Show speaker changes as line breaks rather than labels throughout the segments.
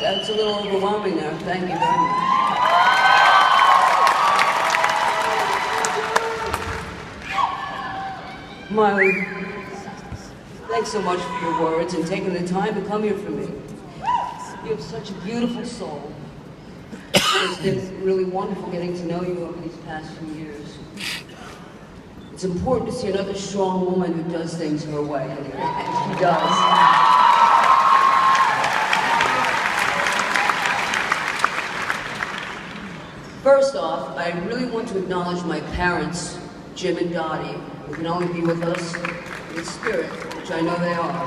That's a little overwhelming there. Thank you very much. Miley, thanks so much for your words and taking the time to come here for me. You have such a beautiful soul. It's been really wonderful getting to know you over these past few years. It's important to see another strong woman who does things her way, and she does. First off, I really want to acknowledge my parents, Jim and Dottie, who can only be with us in spirit, which I know they are.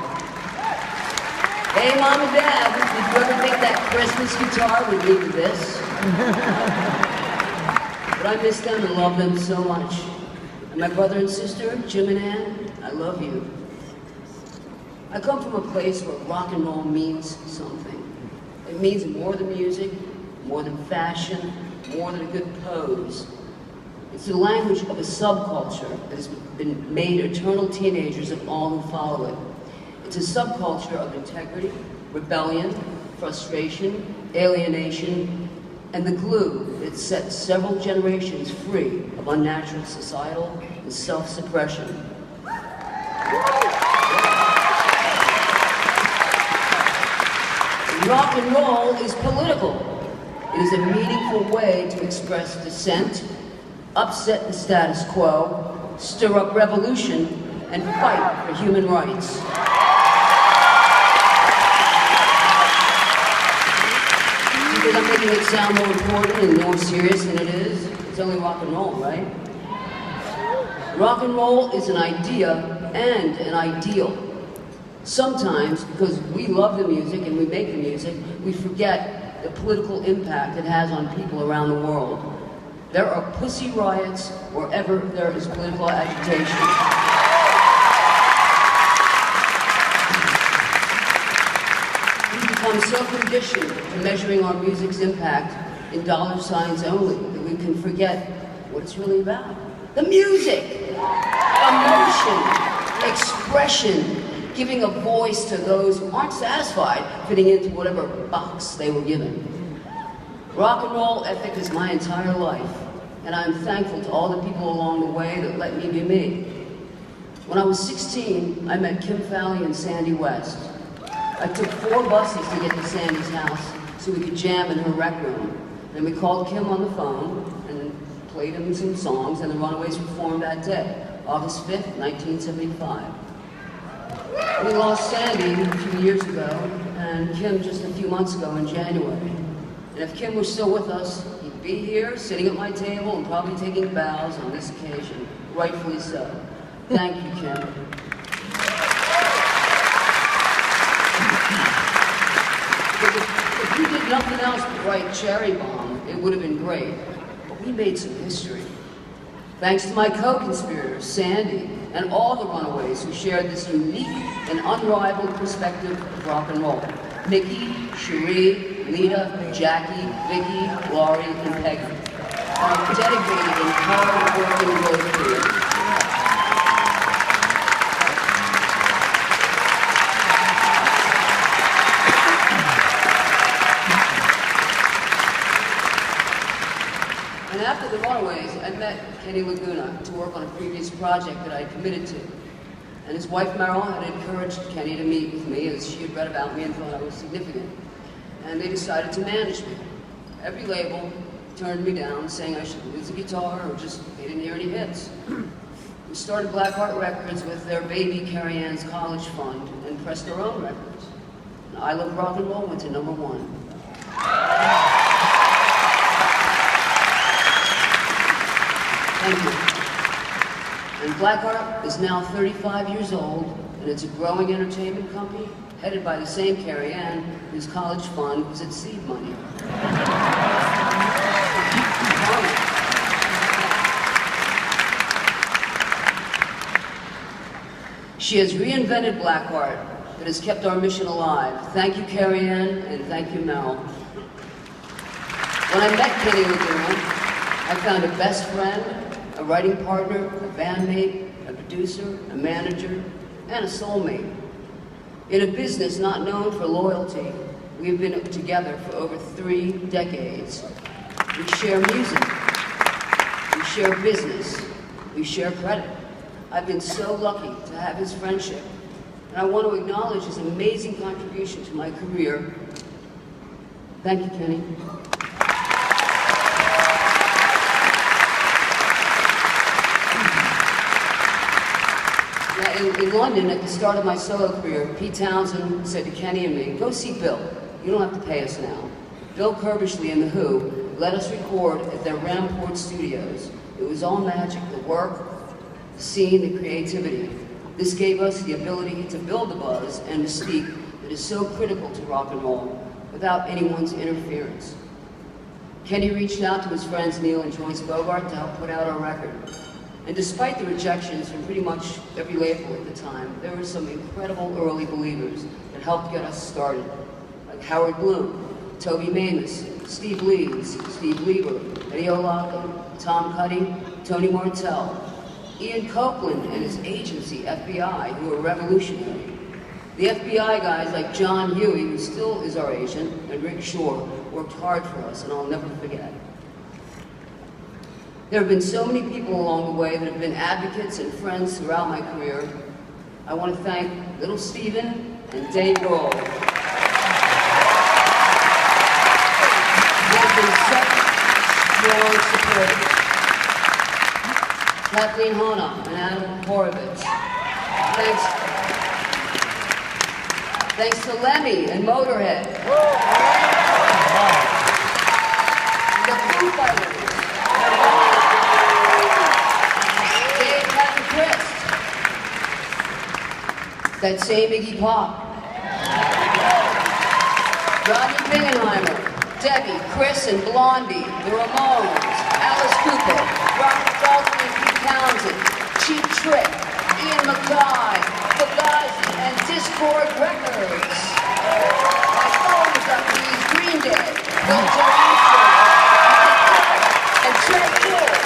Hey, Mom and Dad, did you ever think that Christmas guitar would lead to this? But I miss them and love them so much. And my brother and sister, Jim and Ann, I love you. I come from a place where rock and roll means something. It means more than music, more than fashion, more than a good pose. It's the language of a subculture that has been made eternal teenagers of all who follow it. It's a subculture of integrity, rebellion, frustration, alienation, and the glue that sets several generations free of unnatural societal and self-suppression. Rock and roll is political. It is a meaningful way to express dissent, upset the status quo, stir up revolution, and fight for human rights. Because I'm making it sound more important and more serious than it is. It's only rock and roll, right? Rock and roll is an idea and an ideal. Sometimes, because we love the music and we make the music, we forget the political impact it has on people around the world. There are pussy riots wherever there is political agitation. I'm so conditioned to measuring our music's impact in dollar signs only that we can forget what it's really about. The music! Emotion, expression, giving a voice to those who aren't satisfied fitting into whatever box they were given. Rock and roll ethic is my entire life, and I'm thankful to all the people along the way that let me be me. When I was 16, I met Kim Fowley and Sandy West. I took 4 buses to get to Sandy's house so we could jam in her rec room. Then we called Kim on the phone and played him some songs, and the Runaways performed that day, August 5th, 1975. We lost Sandy a few years ago, and Kim just a few months ago in January. And if Kim was still with us, he'd be here, sitting at my table, and probably taking bows on this occasion, rightfully so. Thank you, Kim. If we did nothing else but write Cherry Bomb, it would have been great. But we made some history. Thanks to my co-conspirators, Sandy, and all the Runaways who shared this unique and unrivaled perspective of rock and roll. Mickey, Cherie, Lita, Jackie, Vicky, Laurie, and Peggy. Our dedicated and hard-working road crew. And after the Runaways, I met Kenny Laguna to work on a previous project that I had committed to. And his wife Meryl had encouraged Kenny to meet with me as she had read about me and thought I was significant. And they decided to manage me. Every label turned me down, saying I should lose the guitar or just they didn't hear any hits. We started Blackheart Records with their baby Carrie Ann's college fund and pressed our own records. And I Love Rock and Roll went to #1. Thank you. And Blackheart is now 35 years old, and it's a growing entertainment company headed by the same Carrie Ann, whose college fund was its seed money. She has reinvented Blackheart, but has kept our mission alive. Thank you, Carrie Ann, and thank you, Mel. When I met Kenny Laguna, I found a best friend, a writing partner, a bandmate, a producer, a manager, and a soulmate. In a business not known for loyalty, We've been together for over 3 decades. We share music, we share business, we share credit. I've been so lucky to have his friendship, and I want to acknowledge his amazing contribution to my career. Thank you, Kenny. In London, at the start of my solo career, Pete Townsend said to Kenny and me, "Go see Bill. You don't have to pay us now." Bill Curbishley and The Who let us record at their Ramport studios. It was all magic, the work, the scene, the creativity. This gave us the ability to build the buzz and mystique that is so critical to rock and roll without anyone's interference. Kenny reached out to his friends Neil and Joyce Bogart to help put out our record. And despite the rejections from pretty much every label at the time, there were some incredible early believers that helped get us started, like Howard Bloom, Toby Mamus, Steve Leeds, Steve Lieber, Eddie Olaka, Tom Cuddy, Tony Martell, Ian Copeland and his agency, FBI, who were revolutionary. The FBI guys like John Huey, who still is our agent, and Rick Shore, worked hard for us, and I'll never forget. There have been so many people along the way that have been advocates and friends throughout my career. I want to thank Little Steven and Dave Grohl. They've been such strong supporters. Kathleen Hona and Adam Horovitz. Thanks to Lemmy and Motorhead. The Foo Fighters. That same Iggy Pop. Rodney Bingenheimer, Debbie, Chris and Blondie, the Ramones, Alice Cooper, Robert Dalton and Pete Townsend, Cheap Trick, Ian MacKaye, Fugazi, and Discord Records. My phones up to these Green Day, Bill Joan, and Trey Wood.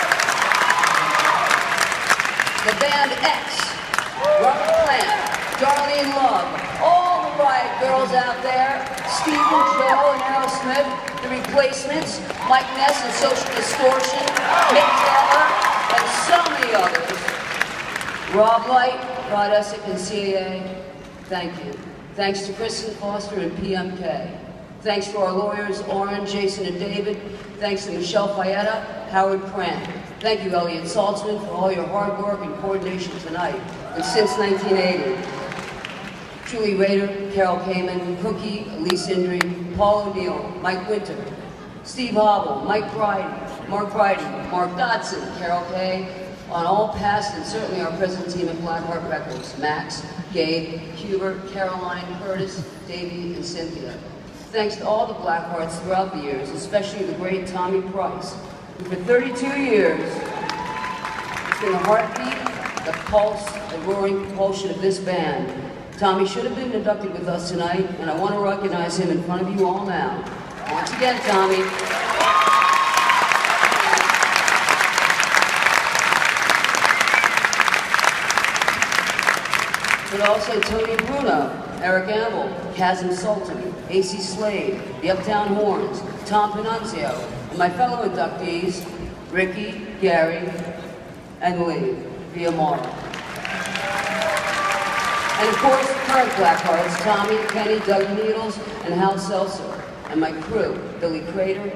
The band X, Robert Plant, Darlene Love, all the Riot Girls out there, Stephen, Joe, and Aerosmith, The Replacements, Mike Ness and Social Distortion, Mick Taylor, and so many others. Rob Light, Rod Essick, and CAA, thank you. Thanks to Kristen Foster and PMK. Thanks to our lawyers, Oren, Jason, and David. Thanks to Michelle Fayetta, Howard Prant. Thank you, Elliot Saltzman, for all your hard work and coordination tonight, and since 1980. Julie Rader, Carol Kamen, Cookie, Elise Indri, Paul O'Neill, Mike Winter, Steve Hobble, Mike Bridie, Mark Dodson, Carol Kay, on all past and certainly our present team at Blackheart Records, Max, Gabe, Hubert, Caroline, Curtis, Davey, and Cynthia. Thanks to all the Blackhearts throughout the years, especially the great Tommy Price, who for 32 years has been the heartbeat, the pulse, the roaring propulsion of this band. Tommy should have been inducted with us tonight, and I want to recognize him in front of you all now. Once again, Tommy. But also Tony Bruno, Eric Amble, Kazim Sultan, A.C. Slade, the Uptown Horns, Tom Panunzio, and my fellow inductees, Ricky, Gary, and Lee Viamara. And of course, the current Blackhearts, Tommy, Kenny, Doug Needles, and Hal Seltzer. And my crew, Billy Crater,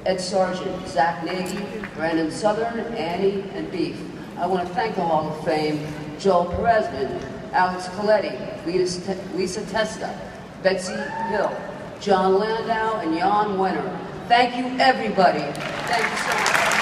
Ed Sargent, Zach Nagy, Brandon Southern, Annie, and Beef. I want to thank the Hall of Fame, Joel Perezman, Alex Coletti, Lisa Testa, Betsy Hill, John Landau, and Jan Wenner. Thank you, everybody. Thank you so much.